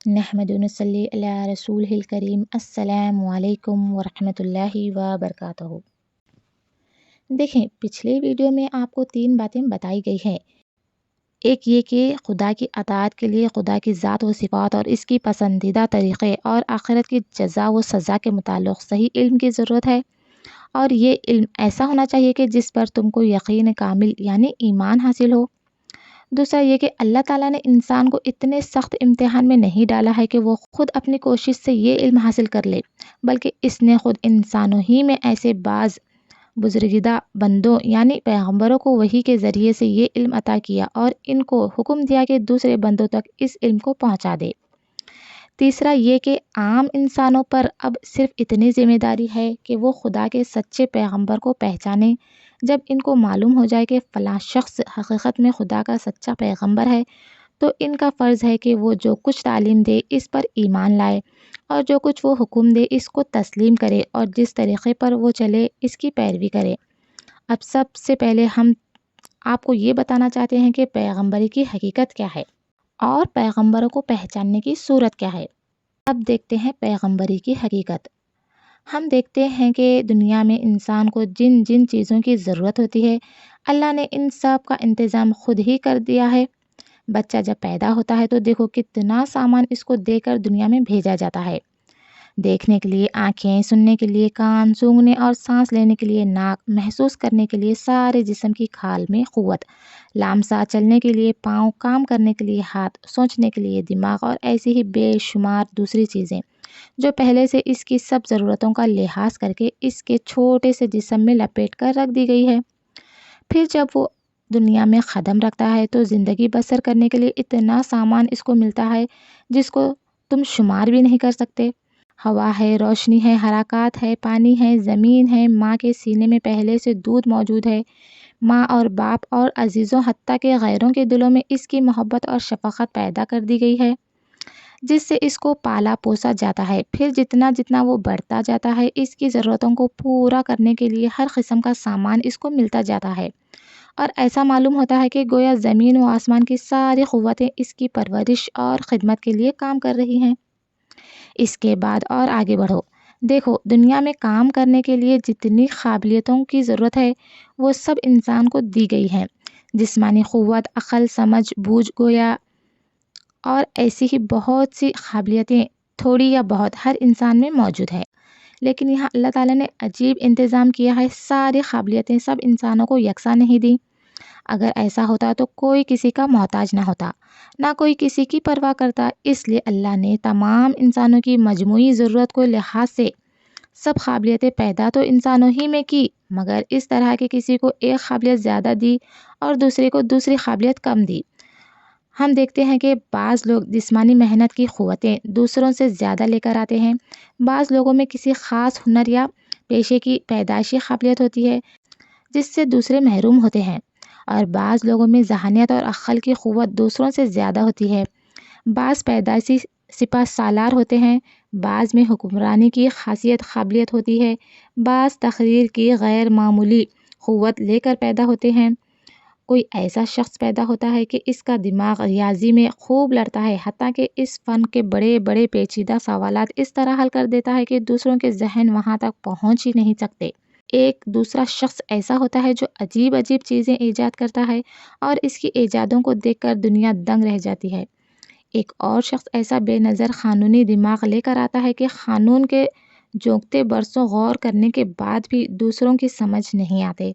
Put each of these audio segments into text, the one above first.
نحمد و نصلی علی رسول الکریم۔ السلام علیکم ورحمۃ اللہ وبرکاتہ۔ دیکھیں، پچھلے ویڈیو میں آپ کو 3 باتیں بتائی گئی ہیں۔ ایک یہ کہ خدا کی اطاعت کے لیے خدا کی ذات و صفات اور اس کی پسندیدہ طریقے اور آخرت کی جزا و سزا کے متعلق صحیح علم کی ضرورت ہے، اور یہ علم ایسا ہونا چاہیے کہ جس پر تم کو یقین کامل یعنی ایمان حاصل ہو۔ دوسرا یہ کہ اللہ تعالیٰ نے انسان کو اتنے سخت امتحان میں نہیں ڈالا ہے کہ وہ خود اپنی کوشش سے یہ علم حاصل کر لے، بلکہ اس نے خود انسانوں ہی میں ایسے بعض بزرگیدہ بندوں یعنی پیغمبروں کو وحی کے ذریعے سے یہ علم عطا کیا اور ان کو حکم دیا کہ دوسرے بندوں تک اس علم کو پہنچا دے۔ تیسرا یہ کہ عام انسانوں پر اب صرف اتنی ذمہ داری ہے کہ وہ خدا کے سچے پیغمبر کو پہچانیں۔ جب ان کو معلوم ہو جائے کہ فلاں شخص حقیقت میں خدا کا سچا پیغمبر ہے، تو ان کا فرض ہے کہ وہ جو کچھ تعلیم دے اس پر ایمان لائے، اور جو کچھ وہ حکم دے اس کو تسلیم کرے، اور جس طریقے پر وہ چلے اس کی پیروی کرے۔ اب سب سے پہلے ہم آپ کو یہ بتانا چاہتے ہیں کہ پیغمبری کی حقیقت کیا ہے اور پیغمبروں کو پہچاننے کی صورت کیا ہے۔ اب دیکھتے ہیں پیغمبری کی حقیقت۔ ہم دیکھتے ہیں کہ دنیا میں انسان کو جن جن چیزوں کی ضرورت ہوتی ہے، اللہ نے ان سب کا انتظام خود ہی کر دیا ہے۔ بچہ جب پیدا ہوتا ہے تو دیکھو کتنا سامان اس کو دے کر دنیا میں بھیجا جاتا ہے۔ دیکھنے کے لیے آنکھیں، سننے کے لیے کان، سونگھنے اور سانس لینے کے لیے ناک، محسوس کرنے کے لیے سارے جسم کی کھال میں قوت، لامسا چلنے کے لیے پاؤں، کام کرنے کے لیے ہاتھ، سوچنے کے لیے دماغ، اور ایسی ہی بے شمار دوسری چیزیں جو پہلے سے اس کی سب ضرورتوں کا لحاظ کر کے اس کے چھوٹے سے جسم میں لپیٹ کر رکھ دی گئی ہے۔ پھر جب وہ دنیا میں قدم رکھتا ہے تو زندگی بسر کرنے کے لیے اتنا سامان اس کو ملتا ہے جس کو تم شمار بھی نہیں کر سکتے۔ ہوا ہے، روشنی ہے، حرکات ہے، پانی ہے، زمین ہے، ماں کے سینے میں پہلے سے دودھ موجود ہے، ماں اور باپ اور عزیزوں حتیٰ کہ غیروں کے دلوں میں اس کی محبت اور شفقت پیدا کر دی گئی ہے، جس سے اس کو پالا پوسا جاتا ہے۔ پھر جتنا جتنا وہ بڑھتا جاتا ہے اس کی ضرورتوں کو پورا کرنے کے لیے ہر قسم کا سامان اس کو ملتا جاتا ہے، اور ایسا معلوم ہوتا ہے کہ گویا زمین و آسمان کی ساری قوتیں اس کی پرورش اور خدمت کے لیے کام کر رہی ہیں۔ اس کے بعد اور آگے بڑھو، دیکھو دنیا میں کام کرنے کے لیے جتنی قابلیتوں کی ضرورت ہے وہ سب انسان کو دی گئی ہیں۔ جسمانی قوت، عقل، سمجھ بوجھ، گویا اور ایسی ہی بہت سی قابلیتیں تھوڑی یا بہت ہر انسان میں موجود ہے، لیکن یہاں اللہ تعالیٰ نے عجیب انتظام کیا ہے، ساری قابلیتیں سب انسانوں کو یکساں نہیں دی۔ اگر ایسا ہوتا تو کوئی کسی کا محتاج نہ ہوتا، نہ کوئی کسی کی پرواہ کرتا۔ اس لیے اللہ نے تمام انسانوں کی مجموعی ضرورت کو لحاظ سے سب قابلیتیں پیدا تو انسانوں ہی میں کی، مگر اس طرح کہ کسی کو ایک قابلیت زیادہ دی اور دوسرے کو دوسری قابلیت کم دی۔ ہم دیکھتے ہیں کہ بعض لوگ جسمانی محنت کی قوتیں دوسروں سے زیادہ لے کر آتے ہیں، بعض لوگوں میں کسی خاص ہنر یا پیشے کی پیدائشی قابلیت ہوتی ہے جس سے دوسرے محروم ہوتے ہیں، اور بعض لوگوں میں ذہانت اور عقل کی قوت دوسروں سے زیادہ ہوتی ہے۔ بعض پیدائشی سپہ سالار ہوتے ہیں، بعض میں حکمرانی کی خاصیت قابلیت ہوتی ہے، بعض تقریر کی غیر معمولی قوت لے کر پیدا ہوتے ہیں۔ کوئی ایسا شخص پیدا ہوتا ہے کہ اس کا دماغ ریاضی میں خوب لڑتا ہے، حتیٰ کہ اس فن کے بڑے بڑے پیچیدہ سوالات اس طرح حل کر دیتا ہے کہ دوسروں کے ذہن وہاں تک پہنچ ہی نہیں سکتے۔ ایک دوسرا شخص ایسا ہوتا ہے جو عجیب عجیب چیزیں ایجاد کرتا ہے اور اس کی ایجادوں کو دیکھ کر دنیا دنگ رہ جاتی ہے۔ ایک اور شخص ایسا بے نظر قانونی دماغ لے کر آتا ہے کہ قانون کے جونکتے برسوں غور کرنے کے بعد بھی دوسروں کی سمجھ نہیں آتے،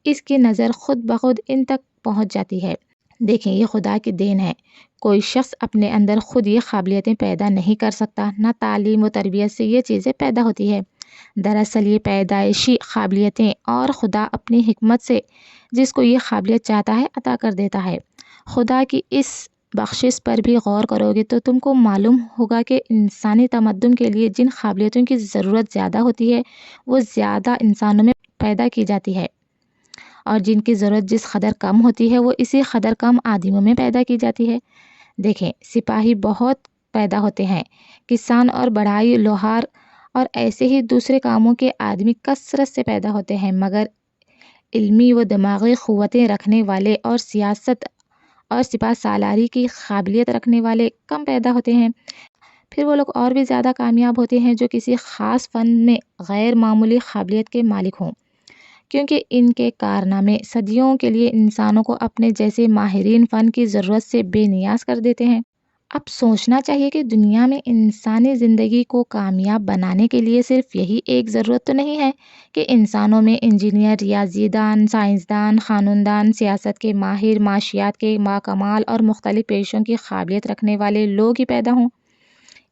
اس کی نظر خود بخود ان تک پہنچ جاتی ہے۔ دیکھیں، یہ خدا کی دین ہے۔ کوئی شخص اپنے اندر خود یہ قابلیتیں پیدا نہیں کر سکتا، نہ تعلیم و تربیت سے یہ چیزیں پیدا ہوتی ہے۔ دراصل یہ پیدائشی قابلیتیں اور خدا اپنی حکمت سے جس کو یہ قابلیت چاہتا ہے عطا کر دیتا ہے۔ خدا کی اس بخشش پر بھی غور کرو گے تو تم کو معلوم ہوگا کہ انسانی تمدن کے لیے جن قابلیتوں کی ضرورت زیادہ ہوتی ہے وہ زیادہ انسانوں میں پیدا کی جاتی ہے، اور جن کی ضرورت جس قدر کم ہوتی ہے وہ اسی قدر کم آدمیوں میں پیدا کی جاتی ہے۔ دیکھیں، سپاہی بہت پیدا ہوتے ہیں، کسان اور بڑھائی، لوہار اور ایسے ہی دوسرے کاموں کے آدمی کثرت سے پیدا ہوتے ہیں، مگر علمی و دماغی قوتیں رکھنے والے اور سیاست اور سپہ سالاری کی قابلیت رکھنے والے کم پیدا ہوتے ہیں۔ پھر وہ لوگ اور بھی زیادہ کامیاب ہوتے ہیں جو کسی خاص فن میں غیر معمولی قابلیت کے مالک ہوں، کیونکہ ان کے کارنامے صدیوں کے لیے انسانوں کو اپنے جیسے ماہرین فن کی ضرورت سے بے نیاز کر دیتے ہیں۔ اب سوچنا چاہیے کہ دنیا میں انسانی زندگی کو کامیاب بنانے کے لیے صرف یہی ایک ضرورت تو نہیں ہے کہ انسانوں میں انجینئر، ریاضی دان، سائنسدان، قانون دان، سیاست کے ماہر، معاشیات کے باکمال اور مختلف پیشوں کی قابلیت رکھنے والے لوگ ہی پیدا ہوں۔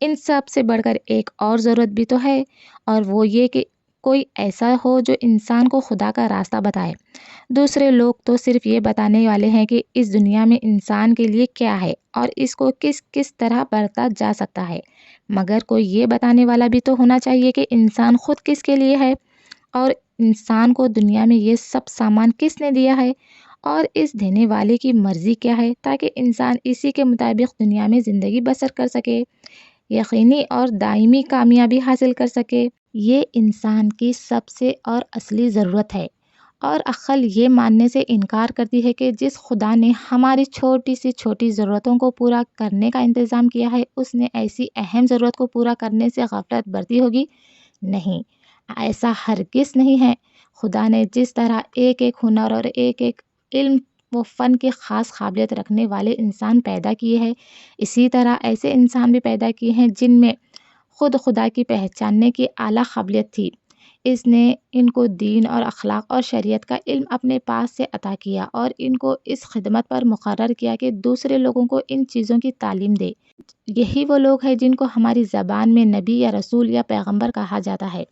ان سب سے بڑھ کر ایک اور ضرورت بھی تو ہے، اور وہ یہ کہ کوئی ایسا ہو جو انسان کو خدا کا راستہ بتائے۔ دوسرے لوگ تو صرف یہ بتانے والے ہیں کہ اس دنیا میں انسان کے لیے کیا ہے اور اس کو کس کس طرح برتا جا سکتا ہے، مگر کوئی یہ بتانے والا بھی تو ہونا چاہیے کہ انسان خود کس کے لیے ہے، اور انسان کو دنیا میں یہ سب سامان کس نے دیا ہے، اور اس دینے والے کی مرضی کیا ہے، تاکہ انسان اسی کے مطابق دنیا میں زندگی بسر کر سکے، یقینی اور دائمی کامیابی حاصل کر سکے۔ یہ انسان کی سب سے اور اصلی ضرورت ہے، اور عقل یہ ماننے سے انکار کرتی ہے کہ جس خدا نے ہماری چھوٹی سی چھوٹی ضرورتوں کو پورا کرنے کا انتظام کیا ہے، اس نے ایسی اہم ضرورت کو پورا کرنے سے غفلت برتی ہوگی؟ نہیں، ایسا ہرگز نہیں ہے۔ خدا نے جس طرح ایک ایک ہنر اور ایک ایک علم و فن کی خاص قابلیت رکھنے والے انسان پیدا کیے ہیں، اسی طرح ایسے انسان بھی پیدا کیے ہیں جن میں خود خدا کی پہچاننے کی اعلیٰ قابلیت تھی۔ اس نے ان کو دین اور اخلاق اور شریعت کا علم اپنے پاس سے عطا کیا اور ان کو اس خدمت پر مقرر کیا کہ دوسرے لوگوں کو ان چیزوں کی تعلیم دے۔ یہی وہ لوگ ہیں جن کو ہماری زبان میں نبی یا رسول یا پیغمبر کہا جاتا ہے۔